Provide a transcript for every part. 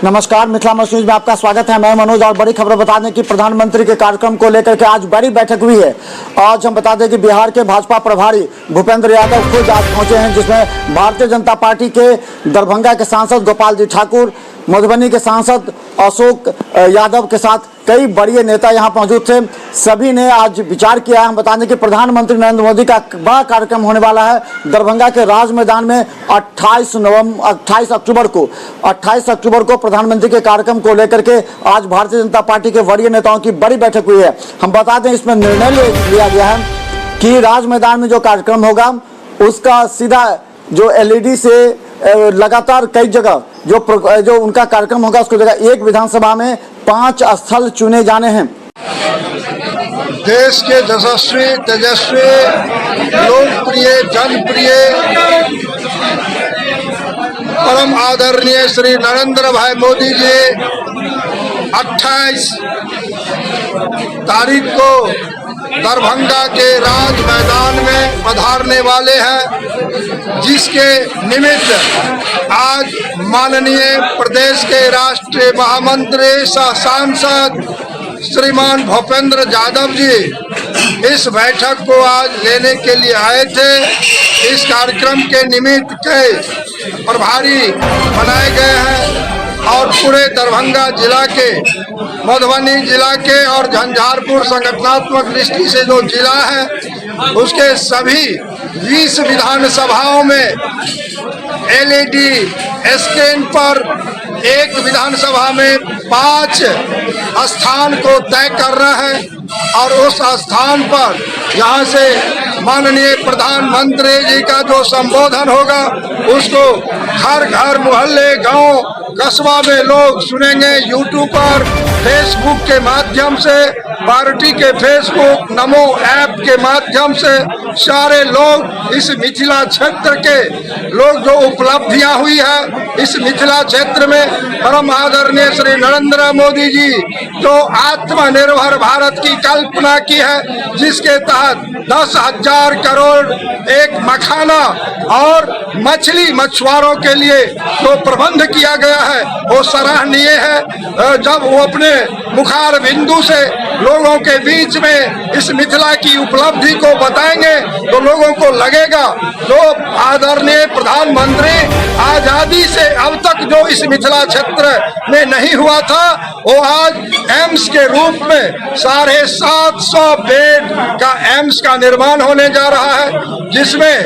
नमस्कार, मिथिला न्यूज में आपका स्वागत है। मैं मनोज और बड़ी खबर बता दें कि प्रधानमंत्री के कार्यक्रम को लेकर के आज बड़ी बैठक हुई है। आज हम बता दें कि बिहार के भाजपा प्रभारी भूपेंद्र यादव खुद आज पहुंचे हैं, जिसमें भारतीय जनता पार्टी के दरभंगा के सांसद गोपाल जी ठाकुर, मधुबनी के सांसद अशोक यादव के साथ कई बड़े नेता यहां मौजूद थे। सभी ने आज विचार किया है। हम बता दें कि प्रधानमंत्री नरेंद्र मोदी का बड़ा कार्यक्रम होने वाला है दरभंगा के राज मैदान में 28 अक्टूबर को प्रधानमंत्री के कार्यक्रम को लेकर के आज भारतीय जनता पार्टी के वरीय नेताओं की बड़ी बैठक हुई है। हम बता दें इसमें निर्णय लिया गया है कि राज मैदान में जो कार्यक्रम होगा उसका सीधा जो LED से लगातार कई जगह जो उनका कार्यक्रम होगा उसको जगह एक विधानसभा में 5 स्थल चुने जाने हैं। देश के यशस्वी तेजस्वी लोकप्रिय जनप्रिय परम आदरणीय श्री नरेंद्र भाई मोदी जी 28 तारीख को दरभंगा के राज मैदान में पधारने वाले हैं, जिसके निमित्त आज माननीय प्रदेश के राष्ट्रीय महामंत्री सह सांसद श्रीमान भूपेंद्र यादव जी इस बैठक को आज लेने के लिए आए थे। इस कार्यक्रम के निमित्त कई प्रभारी बनाए गए हैं और पूरे दरभंगा जिला के, मधुबनी जिला के और झंझारपुर संगठनात्मक दृष्टि से जो जिला है उसके सभी 20 विधानसभाओं में LED स्क्रीन पर एक विधानसभा में 5 स्थान को तय कर रहे हैं और उस स्थान पर यहाँ से माननीय प्रधानमंत्री जी का जो संबोधन होगा उसको घर घर मोहल्ले गांव कस्बा में लोग सुनेंगे। यूट्यूब पर, फेसबुक के माध्यम से, पार्टी के फेसबुक नमो ऐप के माध्यम से सारे लोग इस मिथिला क्षेत्र के लोग जो उपलब्धियां हुई है इस मिथिला क्षेत्र में परम आदरणीय श्री नरेंद्र मोदी जी जो आत्मनिर्भर भारत की कल्पना की है, जिसके तहत 10,000 करोड़ एक मखाना और मछुआरों के लिए जो प्रबंध किया गया है वो सराहनीय है। जब वो अपने मुखार बिंदु से लोगों के बीच में इस मिथिला की उपलब्धि को बताएंगे तो लोगों को लगेगा जो आदरणीय प्रधानमंत्री आजादी से अब तक जो इस मिथिला क्षेत्र में नहीं हुआ था वो आज एम्स के रूप में 750 बेड का एम्स का निर्माण होने जा रहा है, जिसमें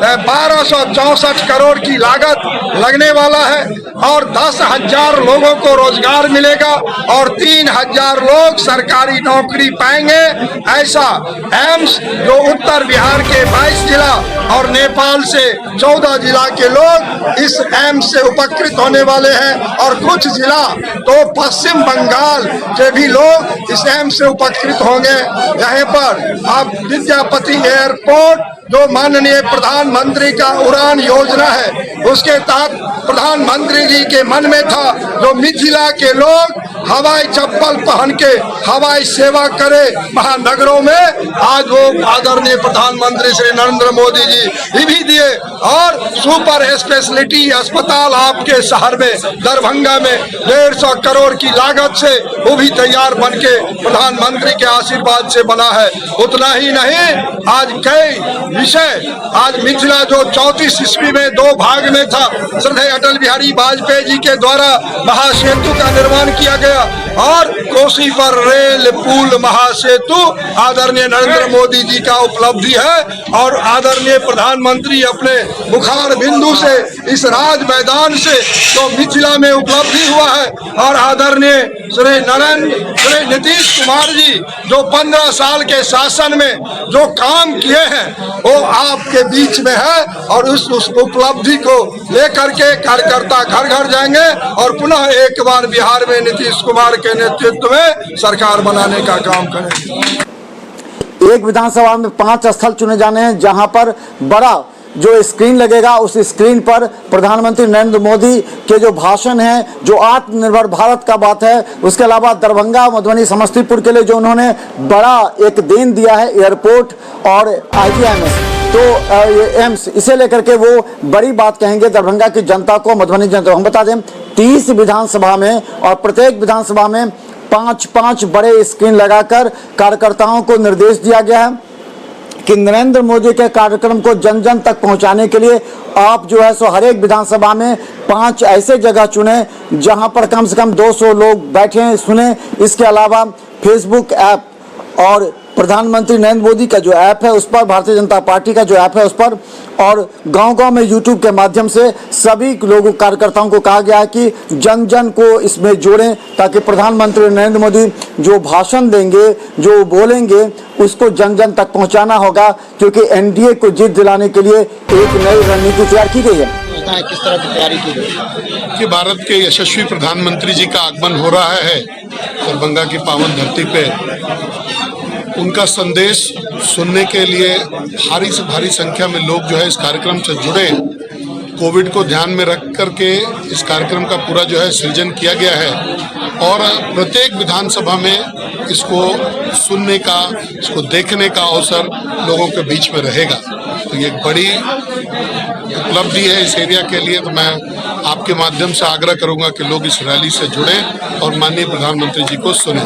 1264 करोड़ की लागत लगने वाला है और 10,000 लोगों को रोजगार मिलेगा और 3,000 लोग सरकारी नौकरी पाएंगे। ऐसा एम्स जो उत्तर बिहार के 22 जिला और नेपाल से 14 जिला के लोग इस एम्स से उपकृत होने वाले हैं और कुछ जिला तो पश्चिम बंगाल के भी लोग इस एम्स से उपकृत होंगे। यहाँ पर अब विद्यापति एयरपोर्ट जो माननीय प्रधानमंत्री का उड़ान योजना है उसके तहत प्रधानमंत्री जी के मन में था जो मिथिला के लोग हवाई चप्पल पहन के हवाई सेवा करे महानगरों में, आज वो आदरणीय प्रधानमंत्री श्री नरेंद्र मोदी जी भी दिए और सुपर स्पेशलिटी अस्पताल आपके शहर में दरभंगा में 150 करोड़ की लागत से वो भी तैयार बन के प्रधानमंत्री के आशीर्वाद से बना है। उतना ही नहीं, आज कई विषय, आज मिथिला जो 34 ईस्वी में 2 भाग में था, श्रद्धेय अटल बिहारी वाजपेयी जी के द्वारा महासेतु का निर्माण किया गया और कोसी पर रेल पुल महासेतु आदरणीय नरेंद्र मोदी जी का उपलब्धि है और आदरणीय प्रधानमंत्री अपने मुखार बिंदु से इस राज मैदान से तो मिथिला में उपलब्धि हुआ है और आदरणीय श्री नीतीश कुमार जी जो 15 साल के शासन में जो काम किए हैं वो आपके बीच में है और उस उपलब्धि को लेकर के कार्यकर्ता घर घर जाएंगे और पुनः एक बार बिहार में नीतीश कुमार के नेतृत्व में सरकार बनाने का काम करेंगे। एक विधानसभा में 5 स्थल चुने जाने हैं, जहां पर बड़ा जो स्क्रीन लगेगा उस स्क्रीन पर प्रधानमंत्री नरेंद्र मोदी के जो भाषण है, जो आत्मनिर्भर भारत का बात है, उसके अलावा दरभंगा, मधुबनी, समस्तीपुर के लिए जो उन्होंने बड़ा एक देन दिया है एयरपोर्ट और IGMS तो एम्स, इसे लेकर के वो बड़ी बात कहेंगे दरभंगा की जनता को, मधुबनी जनता को। हम बता दें 30 विधानसभा में और प्रत्येक विधानसभा में 5-5 बड़े स्क्रीन लगाकर कार्यकर्ताओं को निर्देश दिया गया है कि नरेंद्र मोदी के कार्यक्रम को जन जन तक पहुंचाने के लिए आप जो है सो हर एक विधानसभा में 5 ऐसे जगह चुने जहां पर कम से कम 200 लोग बैठे सुने। इसके अलावा फेसबुक ऐप और प्रधानमंत्री नरेंद्र मोदी का जो ऐप है उस पर, भारतीय जनता पार्टी का जो ऐप है उस पर, और गांव-गांव में यूट्यूब के माध्यम से सभी लोगों कार्यकर्ताओं को कहा गया है कि जन जन को इसमें जोड़ें ताकि प्रधानमंत्री नरेंद्र मोदी जो भाषण देंगे, जो बोलेंगे, उसको जन जन तक पहुंचाना होगा, क्योंकि एनडीए को जीत दिलाने के लिए एक नई रणनीति तैयार की गई है। किस तरह की तैयारी की गई कि भारत के यशस्वी प्रधानमंत्री जी का आगमन हो रहा है दरभंगा की पावन धरती पे। उनका संदेश सुनने के लिए भारी से भारी संख्या में लोग जो है इस कार्यक्रम से जुड़े। कोविड को ध्यान में रख करके इस कार्यक्रम का पूरा जो है सृजन किया गया है और प्रत्येक विधानसभा में इसको सुनने का, इसको देखने का अवसर लोगों के बीच में रहेगा। तो ये एक बड़ी उपलब्धि है इस एरिया के लिए। तो मैं आपके माध्यम से आग्रह करूंगा कि लोग इस रैली से जुड़ें और माननीय प्रधानमंत्री जी को सुनें।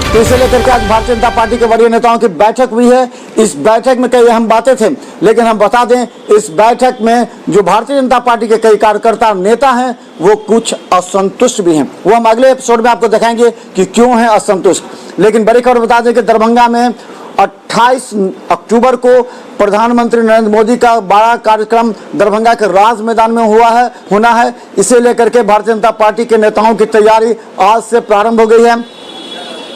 तो इसे लेकर के आज भारतीय जनता पार्टी के वरीय नेताओं की बैठक हुई है। इस बैठक में कई अहम बातें थे, लेकिन हम बता दें इस बैठक में जो भारतीय जनता पार्टी के कई कार्यकर्ता नेता हैं वो कुछ असंतुष्ट भी हैं। वो हम अगले एपिसोड में आपको दिखाएंगे कि क्यों हैं असंतुष्ट। लेकिन बड़ी खबर बता दें कि दरभंगा में 28 अक्टूबर को प्रधानमंत्री नरेंद्र मोदी का बड़ा कार्यक्रम दरभंगा के राज मैदान में होना है। इसे लेकर के भारतीय जनता पार्टी के नेताओं की तैयारी आज से प्रारंभ हो गई है।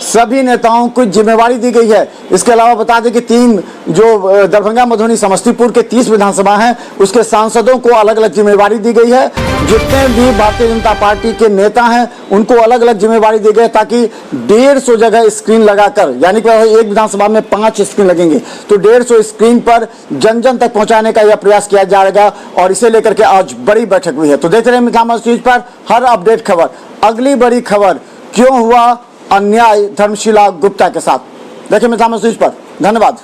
सभी नेताओं को जिम्मेवारी दी गई है। इसके अलावा बता दें कि 3 जो दरभंगा, मधुबनी, समस्तीपुर के 30 विधानसभा हैं उसके सांसदों को अलग अलग जिम्मेवारी दी गई है। जितने भी भारतीय जनता पार्टी के नेता हैं उनको अलग अलग जिम्मेवारी दी गई ताकि 150 जगह स्क्रीन लगाकर, यानी कि एक विधानसभा में 5 स्क्रीन लगेंगे तो 150 स्क्रीन पर जन जन तक पहुंचाने का यह प्रयास किया जाएगा। और इसे लेकर के आज बड़ी बैठक हुई है। तो देखते रहे मिथिला न्यूज पर हर अपडेट खबर। अगली बड़ी खबर, क्यों हुआ अन्याय धर्मशिला गुप्ता के साथ, देखिए मिथिला न्यूज पर। धन्यवाद।